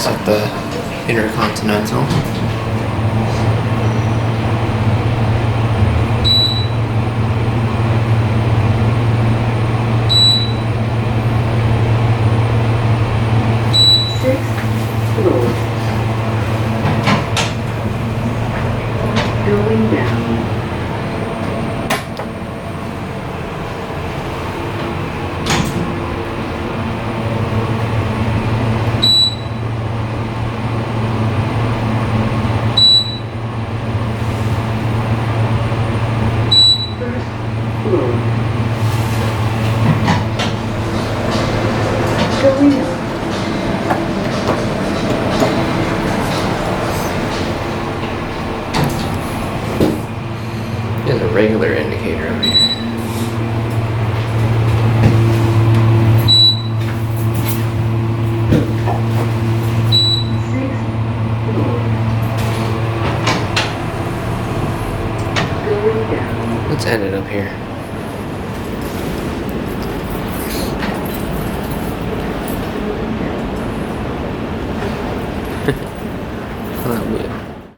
guys at the InterContinental. Going down. First floor. Going up. There's a regular indicator over here. Sixth floor. Going down. Let's end it up here.